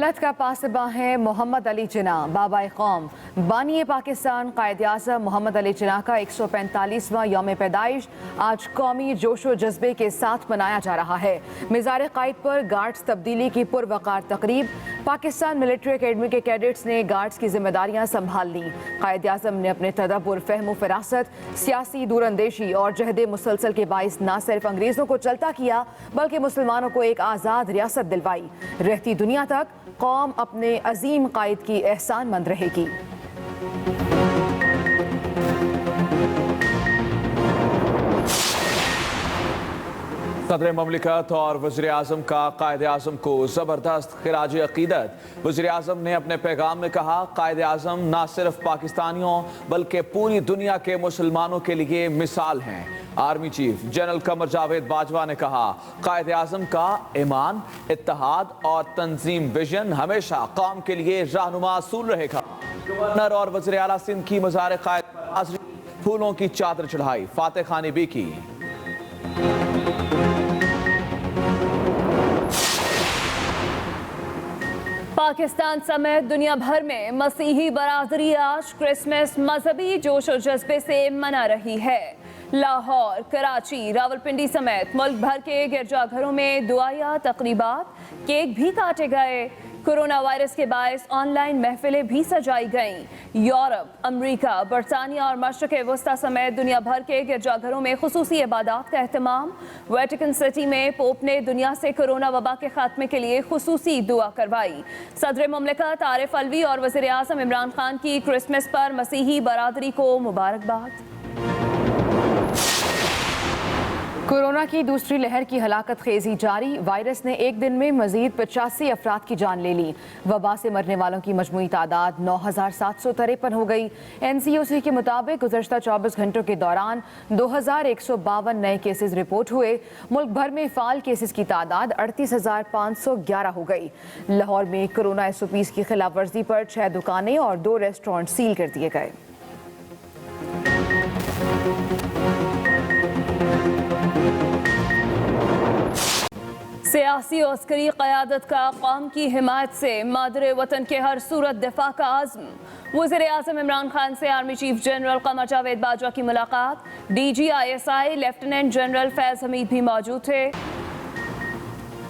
ملت کا پاسباں ہے محمد علی جناح، بابائے قوم، بانی پاکستان قائد اعظم محمد علی جناح کا 145واں یوم پیدائش آج قومی جوش و جذبے کے ساتھ منایا جا رہا ہے۔ مزار قائد پر گارڈز تبدیلی کی پروقار تقریب۔ پاکستان ملٹری اکیڈمی کے کیڈٹس نے گارڈز کی ذمہ داریاں سنبھال لیں۔ قائد اعظم نے اپنے تدبر، فہم و فراست، سیاسی دور اندیشی اور جہد مسلسل کے باعث نہ صرف انگریزوں کو چلتا کیا بلکہ مسلمانوں کو ایک آزاد ریاست دلوائی۔ رہتی دنیا تک قوم اپنے عظیم قائد کی احسان مند رہے گی۔ صدر مملکت اور وزیر اعظم کا قائد اعظم کو زبردست خراج عقیدت۔ وزیر اعظم نے اپنے پیغام میں کہا، قائد اعظم نہ صرف پاکستانیوں بلکہ پوری دنیا کے مسلمانوں کے لیے مثال ہیں۔ Army chief general Qamar Javed Bajwa نے کہا، قائد اعظم کا ایمان، اتحاد اور تنظیم ویژن ہمیشہ قوم کے لیے رہنما اصول رہے گا۔ گورنر اور وزیر اعلیٰ سندھ کی مزار قائد پر حاضری، پھولوں کی چادر چڑھائی، فاتح خوانی بھی کی۔ پاکستان سمیت دنیا بھر میں مسیحی برادری آج کرسمس مذہبی جوش و جذبے سے منا رہی ہے۔ لاہور، کراچی، راولپنڈی سمیت ملک بھر کے گرجا گھروں میں دعائیہ تقریبات، کیک بھی کاٹے گئے۔ کورونا وائرس کے باعث آن لائن محفلیں بھی سجائی گئیں۔ یورپ، امریکہ، برطانیہ اور مشرق وسطی سمیت دنیا بھر کے گرجا گھروں میں خصوصی عبادات کا اہتمام۔ ویٹیکن سٹی میں پوپ نے دنیا سے کورونا وبا کے خاتمے کے لیے خصوصی دعا کروائی۔ صدر مملکت عارف علوی اور وزیر اعظم عمران خان کی کرسمس پر مسیحی برادری کو مبارکباد۔ کورونا کی دوسری لہر کی ہلاکت خیزی جاری۔ وائرس نے ایک دن میں مزید 85 افراد کی جان لے لی۔ وبا سے مرنے والوں کی مجموعی تعداد 9753 ہو گئی۔ NCOC کے مطابق گزشتہ 24 گھنٹوں کے دوران 2152 نئے کیسز رپورٹ ہوئے۔ ملک بھر میں فعال کیسز کی تعداد 38511 ہو گئی۔ لاہور میں کورونا SOPs کی خلاف ورزی پر 6 دکانیں اور 2 ریسٹورنٹ سیل کر دیے گئے۔ سیاسی و عسکری قیادت کا قوم کی حمایت سے مادر وطن کے ہر صورت دفاع کا عزم۔ وزیر اعظم عمران خان سے army chief general Qamar Javed Bajwa کی ملاقات۔ DG ISI لیفٹیننٹ جنرل فیض حمید بھی موجود تھے۔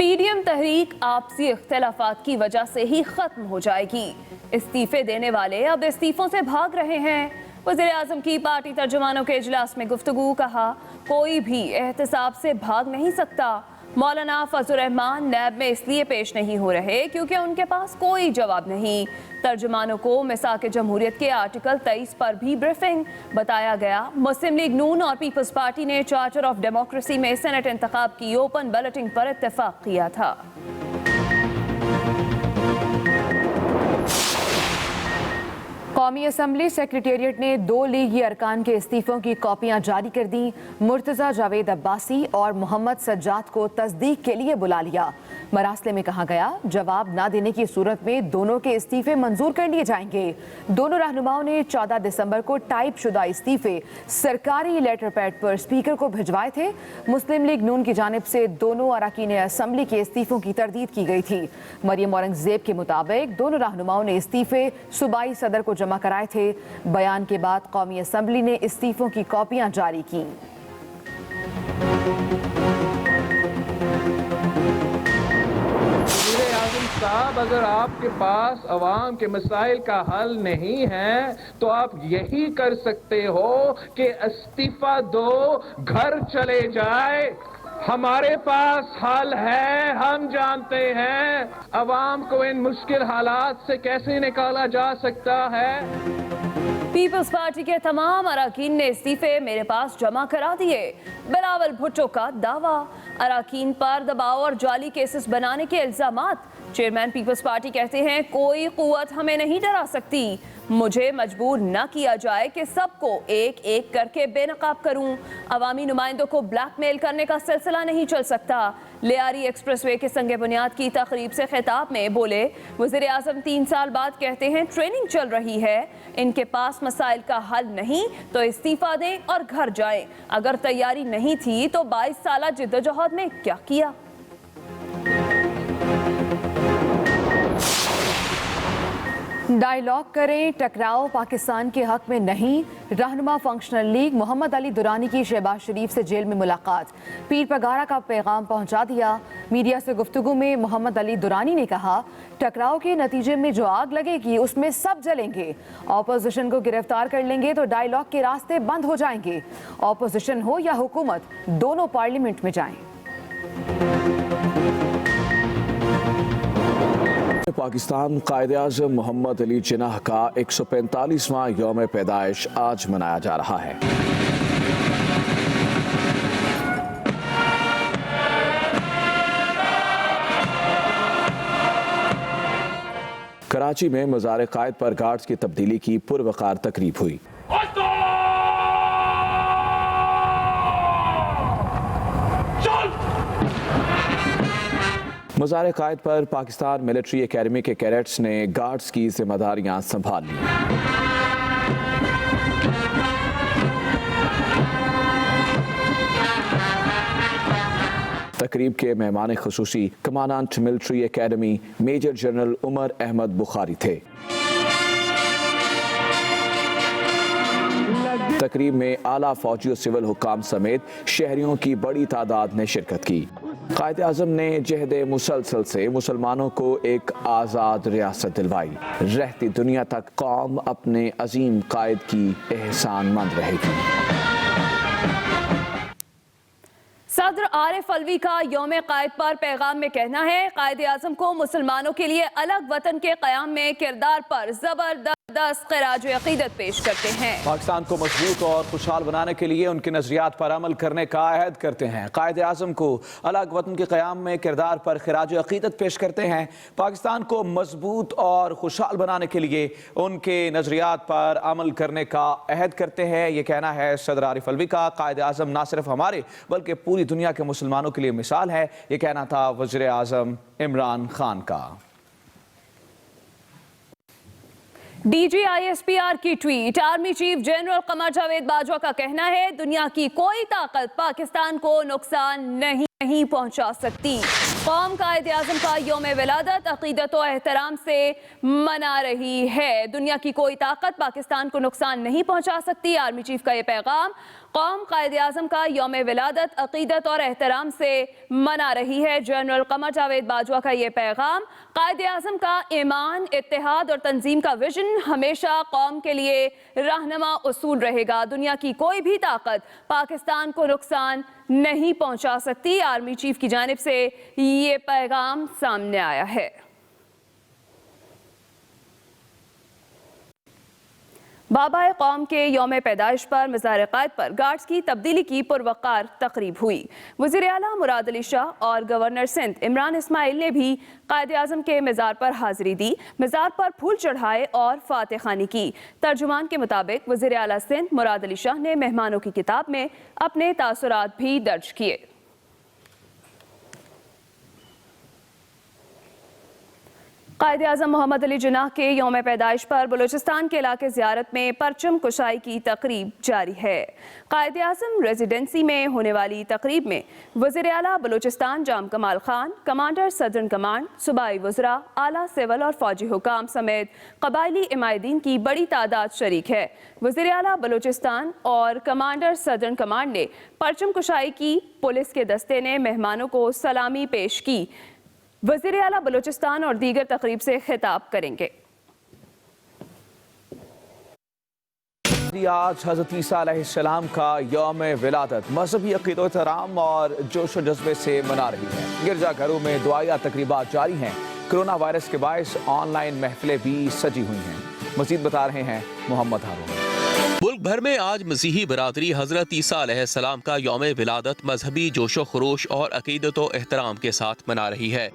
PDM تحریک آپسی اختلافات کی وجہ سے ہی ختم ہو جائے گی۔ استعفے دینے والے اب استعفوں سے بھاگ رہے ہیں۔ وزیر اعظم کی پارٹی ترجمانوں کے اجلاس میں گفتگو، کہا کوئی بھی احتساب سے بھاگ نہیں سکتا۔ مولانا فضل الرحمان نیب میں اس لیے پیش نہیں ہو رہے کیونکہ ان کے پاس کوئی جواب نہیں۔ ترجمانوں کو میثاق جمہوریت کے آرٹیکل 23 پر بھی بریفنگ۔ بتایا گیا مسلم لیگ نون اور پیپلز پارٹی نے چارٹر آف ڈیموکریسی میں سینٹ انتخاب کی اوپن بیلٹنگ پر اتفاق کیا تھا۔ قومی اسمبلی سیکریٹریٹ نے 2 لیگی ارکان کے استعفوں کی کاپیاں جاری کر دیں۔ مرتضی جاوید عباسی اور محمد سجاد کو تصدیق کے لیے بلا لیا۔ مراسلے میں کہا گیا، جواب نہ دینے کی صورت میں دونوں کے استعفے منظور کر لیے جائیں گے۔ دونوں رہنماؤں نے 14 دسمبر کو ٹائپ شدہ استعفے سرکاری لیٹر پیڈ پر اسپیکر کو بھجوائے تھے۔ مسلم لیگ نون کی جانب سے دونوں اراکین اسمبلی کے استعفوں کی تردید کی گئی تھی۔ مریم اورنگزیب کے مطابق دونوں رہنماؤں نے استعفے صوبائی صدر کو جمع کرائے تھے۔ بیان کے بعد قومی اسمبلی نے استعفوں کی کاپیاں جاری کیں۔ صاحب، اگر آپ کے پاس عوام کے مسائل کا حل نہیں ہے تو آپ یہی کر سکتے ہو کہ استعفی دو، گھر چلے جائے۔ ہمارے پاس حل ہے، ہم جانتے ہیں عوام کو ان مشکل حالات سے کیسے نکالا جا سکتا ہے۔ پیپلز پارٹی کے تمام اراکین نے استعفے میرے پاس جمع کرا دیے۔ بلاول بھٹو کا دعویٰ، اراکین پر دباؤ اور جعلی کیسز بنانے کے الزامات۔ چیئرمین پیپلز پارٹی کہتے ہیں کوئی قوت ہمیں نہیں ڈرا سکتی۔ مجھے مجبور نہ کیا جائے کہ سب کو ایک ایک کر کے بے نقاب کروں۔ عوامی نمائندوں کو بلیک میل کرنے کا سلسلہ نہیں چل سکتا۔ لیاری ایکسپریس وے کے سنگ بنیاد کی تقریب سے خطاب میں بولے، وزیر اعظم 3 سال بعد کہتے ہیں ٹریننگ چل رہی ہے، ان کے پاس مسائل کا حل نہیں تو استعفیٰ دیں اور گھر جائیں۔ اگر تیاری نہیں تھی تو 22 سالہ جدوجہد میں کیا کیا؟ डायलॉग करें, टकराव पाकिस्तान के हक में नहीं। रहनुमा फंक्शनल लीग मोहम्मद अली दुरानी की शहबाज शरीफ से जेल में मुलाकात, पीर पगारा का पैगाम पहुंचा दिया। मीडिया से गुफ्तगू में मोहम्मद अली दुरानी ने कहा, टकराव के नतीजे में जो आग लगेगी उसमें सब जलेंगे। ऑपोजिशन को गिरफ्तार कर लेंगे तो डायलॉग के रास्ते बंद हो जाएंगे। ऑपोजिशन हो या हुकूमत, दोनों पार्लियामेंट में जाएं। पाकिस्तान कायदे-आज़म मोहम्मद अली जिन्नाह का 145वां यौम पैदाइश आज मनाया जा रहा है। कराची में मज़ार कायद पर गार्ड्स की तब्दीली की पुरवकार तकरीब हुई। मज़ार कायद पर पाकिस्तान मिलिट्री एकेडमी के कैडेट्स ने गार्ड्स की जिम्मेदारियां संभाल ली। तकरीब के मेहमान खुसूसी commandant military academy major general Umar Ahmed Bukhari थे। तकरीब में आला फौजी और सिविल हुकाम समेत शहरियों की बड़ी तादाद ने शिरकत की। कायदे आज़म ने जहद मुसलसल से मुसलमानों को एक आज़ाद रियासत दिलवाई। रहती दुनिया तक कौम अपने अजीम कायद की एहसानमंद रहेगी। सदर आरिफ अलवी का यौम कायद पर पैगाम में कहना है, कायदे आज़म को मुसलमानों के लिए अलग वतन के क़याम में किरदार पर ज़बरदस्त ख़िराज अक़ीदत पेश करते हैं। पाकिस्तान को मजबूत और खुशहाल बनाने के लिए उनके नज़रियात पर अमल करने का अहद करते हैं। कायदे आज़म को अलग वतन के क़याम में किरदार पर ख़िराज अक़ीदत पेश करते हैं। पाकिस्तान को मजबूत और खुशहाल बनाने के लिए उनके नज़रियात पर अमल करने का अहद करते हैं। ये कहना है सदर आरिफ अलवी का। कायदे आज़म न सिर्फ हमारे बल्कि पूरी दुनिया के मुसलमानों के लिए मिसाल है। ये कहना था वज़ीर आज़म इमरान खान का। DGISPR की tweet. Army chief general Qamar Javed Bajwa का कहना है, दुनिया की कोई ताकत पाकिस्तान को नुकसान नहीं पहुंचा सकती। कौम कायदे आज़म का यौम विलादत अक़ीदत और एहतराम से मना रही है। दुनिया की कोई ताकत पाकिस्तान को नुकसान नहीं पहुंचा सकती। आर्मी चीफ का ये पैगाम कौम कायदे आज़म का यौम विलादत अक़ीदत और एहतराम से मना रही है। जनरल कमर जावेद बाजवा का ये पैगाम कायदे आज़म का ईमान, इत्तेहाद और तंजीम का विजन हमेशा कौम के लिए रहनुमा उसूल रहेगा। दुनिया की कोई भी ताकत पाकिस्तान को नुकसान नहीं पहुंचा सकती। आर्मी चीफ की जानिब से ये पैगाम सामने आया है। बाबा कौम के यौम पैदाइश पर मज़ार कायद पर गार्ड्स की तब्दीली की पुरवकार तकरीब हुई। वज़ीर आला मुराद अली शाह और गवर्नर सिंध इमरान इस्माइल ने भी कायदे आज़म के मज़ार पर हाज़िरी दी, मज़ार पर फूल चढ़ाए और फातिह ख़ानी की। तर्जुमान के मुताबिक वज़ीर आला सिंध मुराद अली शाह ने मेहमानों की किताब में अपने तासुरात भी दर्ज किए। कायदे आज़म मोहम्मद अली जिन्नाह के यौम पैदाइश पर बलूचिस्तान के इलाके ज़ियारत में परचम कुशाई की तकरीब जारी है। कायदे आज़म रेजिडेंसी में होने वाली तकरीब में वज़ीर आला बलूचिस्तान जाम कमाल खान, कमांडर सदर्न कमांड, सूबाई वज़रा, आला सिविल और फौजी हुकाम समेत कबायली इमायदीन की बड़ी तादाद शरीक है। वज़ीर आला बलूचिस्तान और कमांडर सदर्न कमांड ने परचम कुशाई की। पुलिस के दस्ते ने मेहमानों को सलामी पेश की। वज़ीर आला बलूचिस्तान और दीगर तकरीब से खिताब करेंगे। आज हज़रत ईसा अलैहिस्सलाम का यौम विलादत मजहबी अक़ीदत एहतराम और जोश व जज्बे से मना रही है। गिरजा घरों में दुआया तकरीबात जारी हैं। कोरोना वायरस के बायस ऑनलाइन महफिलें भी सजी हुई हैं। मज़ीद बता रहे हैं मोहम्मद हारून। मुल्क भर में आज मसीही बरादरी हजरत ईसा अलैहिस्सलाम का यौम विलादत मजहबी जोशो खरोश और अक़ीदत व एहतराम के साथ मना रही है।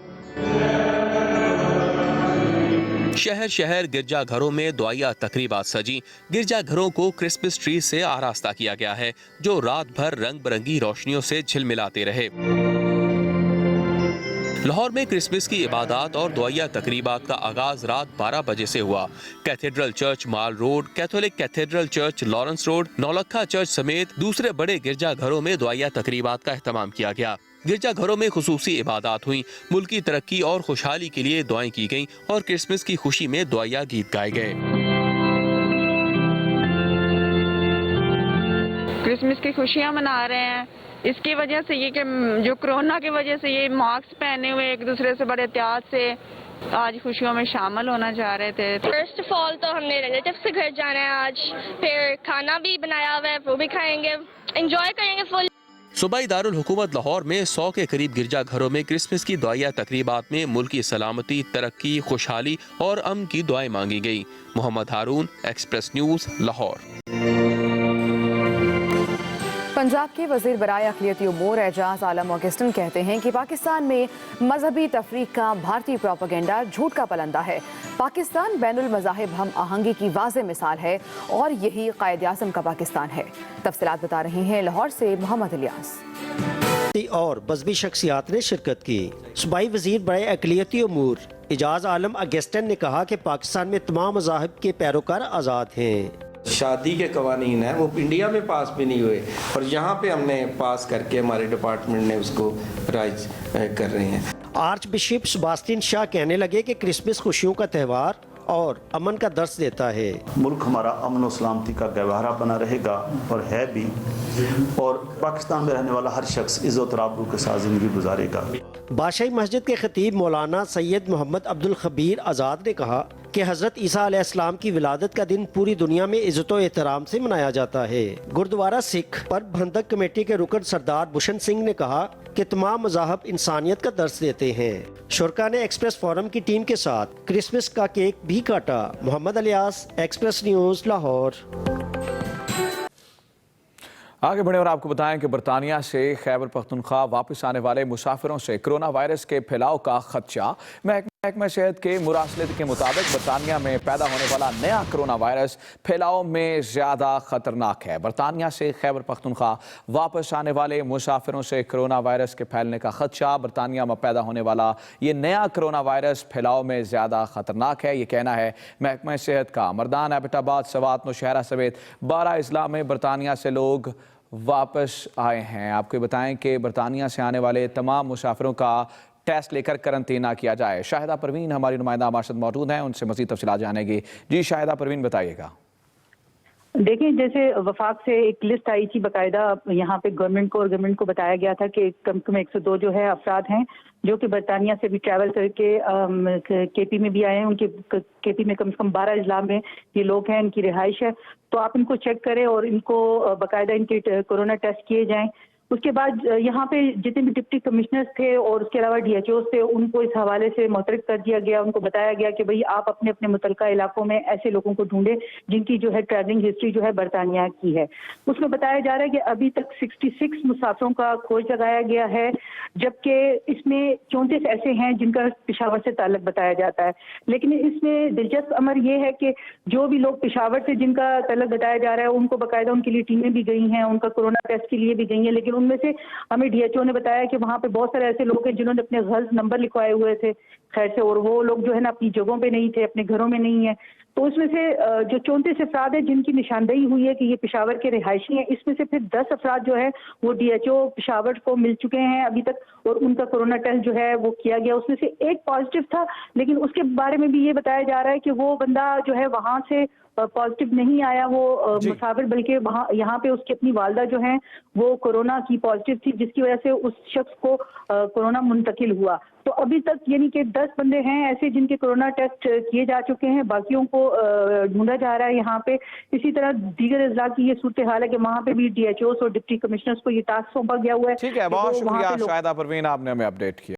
शहर शहर गिरजा घरों में दुआया तकरीबात सजी। गिरजा घरों को क्रिसमस ट्री से आरास्ता किया गया है, जो रात भर रंग बिरंगी रोशनियों से झिलमिलाते रहे। लाहौर में क्रिसमस की इबादत और दुआया तकरीबात का आगाज रात 12 बजे से हुआ। Cathedral church Mall Road, Catholic cathedral church Lawrence Road, Naulakha church समेत दूसरे बड़े गिरजा घरों में दुआया तकरीबात का एहतमाम किया गया। गिरजा घरों में खुसूसी इबादत हुई, मुल्की तरक्की और खुशहाली के लिए दुआएं की गईं और क्रिसमस की खुशी में दुआया गीत गाए गए। क्रिसमस की खुशियाँ मना रहे हैं। इसकी वजह से ये कि जो कोरोना की वजह से ये मास्क पहने हुए एक दूसरे से बड़े एहतियात से आज खुशियों में शामिल होना चाह रहे थे। फर्स्ट ऑफ ऑल तो हमने रिलेटिव्स के घर जाना है आज, फिर खाना भी बनाया हुआ है, वो भी खाएंगे, एंजॉय करेंगे फुल। सूबाई दारुल हुकूमत लाहौर में 100 के करीब गिरजा घरों में क्रिसमस की दुआया तकरीबात में मुल्की सलामती, तरक्की, खुशहाली और अमन की दुआएं मांगी गई। मोहम्मद हारून, एक्सप्रेस न्यूज़, लाहौर। पंजाब के वज़ीर बराए अक़लियती उमूर एजाज आलम ऑगस्टिन कहते हैं कि पाकिस्तान में मजहबी तफरीक का भारतीय प्रोपेगेंडा झूठ का पलंदा है। पाकिस्तान बैनुल मज़ाहिब हम आहंगी की वाज़ेह मिसाल है और यही कायद आज़म का पाकिस्तान है। तफसीलात बता रही हैं लाहौर से मोहम्मद इलियास। और मजहबी शख्सियात ने शिरकत की। सूबाई वज़ीर बराए अक़लियती उमूर एजाज आलम ऑगस्टिन ने कहा कि पाकिस्तान में तमाम मज़ाहिब के पैरोकार आज़ाद हैं। शादी के कवानीन है वो इंडिया में पास भी नहीं हुए और यहाँ पे हमने पास करके हमारे डिपार्टमेंट ने उसको राइज कर रहे हैं। आर्च बिशप सेबास्टियन शाह कहने लगे कि क्रिसमस खुशियों का त्यौहार और अमन का दर्स देता है। मुल्क हमारा अमन और सलामती का गहवारा बना रहेगा और है भी, और पाकिस्तान में रहने वाला हर शख्स इज़्ज़त और आबरू के साथ ज़िंदगी गुजारेगा। बादशाही मस्जिद के खतीब मौलाना सैयद मोहम्मद अब्दुल खबीर आज़ाद ने कहा कि हज़रत ईसा अलैहिस्सलाम की विलादत का दिन पूरी दुनिया में इज़्ज़त और एहतराम से मनाया जाता है। गुरुद्वारा सिख प्रबंधक कमेटी के रुकन सरदार भूषण सिंह ने कहा कि तमाम मज़ाहब इंसानियत का दर्स देते हैं। शुरका ने एक्सप्रेस फोरम की टीम के साथ क्रिसमस का केक भी काटा। Mohammad Ilyas, express news, Lahore. आगे बढ़े और आपको बताएं कि बरतानिया से खैबर पख्तूनख्वा वापस आने वाले मुसाफिरों से कोरोना वायरस के फैलाव का खदशा। महकमा सेहत के मुरासलत के मुताबिक बरतानिया में पैदा होने वाला नया कोरोना वायरस फैलाव में ज़्यादा ख़तरनाक है। बरतानिया से खैबर पख्तूनख्वा वापस आने वाले मुसाफिरों से कोरोना वायरस के फैलने का खदशा। बरतानिया में पैदा होने वाला ये नया कोरोना वायरस फैलाव में ज़्यादा ख़तरनाक है, ये कहना है महकमा सेहत का। मर्दान, एबटाबाद, सवात, नौशहरा समेत 12 अजला में बरतानिया से लोग वापस आए हैं। आपको बताएं कि बरतानिया से आने वाले तमाम मुसाफिरों का टेस्ट लेकर करंतना किया जाए। शाहिदा परवीन हमारी नुमाइंदा हमारे साथ मौजूद हैं, उनसे मज़ीद तफसीलात जानेंगे। जी शाहिदा परवीन, बताइएगा। देखिए, जैसे वफाक से एक लिस्ट आई थी बाकायदा यहाँ पे गवर्नमेंट को, और गवर्नमेंट को बताया गया था कि कम से कम 102 जो है अफराद हैं जो कि बरतानिया से भी ट्रैवल करके केपी में भी आए हैं। उनके केपी में कम से कम 12 अजला में ये लोग हैं, इनकी रिहाइश है। तो आप इनको चेक करें और इनको बाकायदा इनके कोरोना टेस्ट किए जाएं। उसके बाद यहाँ पे जितने भी डिप्टी कमिश्नर्स थे और उसके अलावा DHOs थे, उनको इस हवाले से मुतरक कर दिया गया। उनको बताया गया कि भाई आप अपने अपने मुतलका इलाकों में ऐसे लोगों को ढूंढें जिनकी जो है ट्रैवलिंग हिस्ट्री जो है बरतानिया की है। उसमें बताया जा रहा है कि अभी तक 66 मुसाफिरों का खोज लगाया गया है, जबकि इसमें 34 ऐसे हैं जिनका पेशावर से ताल्लुक बताया जाता है। लेकिन इसमें दिलचस्प अमर ये है कि जो भी लोग पेशावर से जिनका ताल्लुक बताया जा रहा है उनको बाकायदा उनके लिए टीमें भी गई हैं, उनका कोरोना टेस्ट के लिए भी गई हैं। लेकिन उनमें से हमें DHO ने बताया कि वहां पे बहुत सारे ऐसे लोग हैं जिन्होंने अपने गलत नंबर लिखवाए हुए थे खैर से, और वो लोग जो है ना अपनी जगहों पे नहीं थे, अपने घरों में नहीं है। तो उसमें से जो 34 अफराद है जिनकी निशानदेही हुई है कि ये पेशावर के रिहायशी हैं, इसमें से फिर 10 अफराद जो है वो DHO पेशावर को मिल चुके हैं अभी तक, और उनका कोरोना टेस्ट जो है वो किया गया। उसमें से एक पॉजिटिव था, लेकिन उसके बारे में भी ये बताया जा रहा है कि वो बंदा जो है वहां से पॉजिटिव नहीं आया वो मुसाफिर, बल्कि वहाँ यहाँ पे उसकी अपनी वालदा जो है वो कोरोना की पॉजिटिव थी, जिसकी वजह से उस शख्स को कोरोना मुंतकिल हुआ। तो अभी तक यानी कि 10 बंदे हैं ऐसे जिनके कोरोना टेस्ट किए जा चुके हैं, बाकियों को ढूंढा जा रहा है यहाँ पे। इसी तरह दीगर अजला की ये सूरत हाल है कि वहाँ पे भी DHOs और डिप्टी कमिश्नर्स को ये टास्क सौंपा गया हुआ है। ठीक है, बहुत शुक्रिया शाहिदा परवीन, आपने हमें अपडेट किया।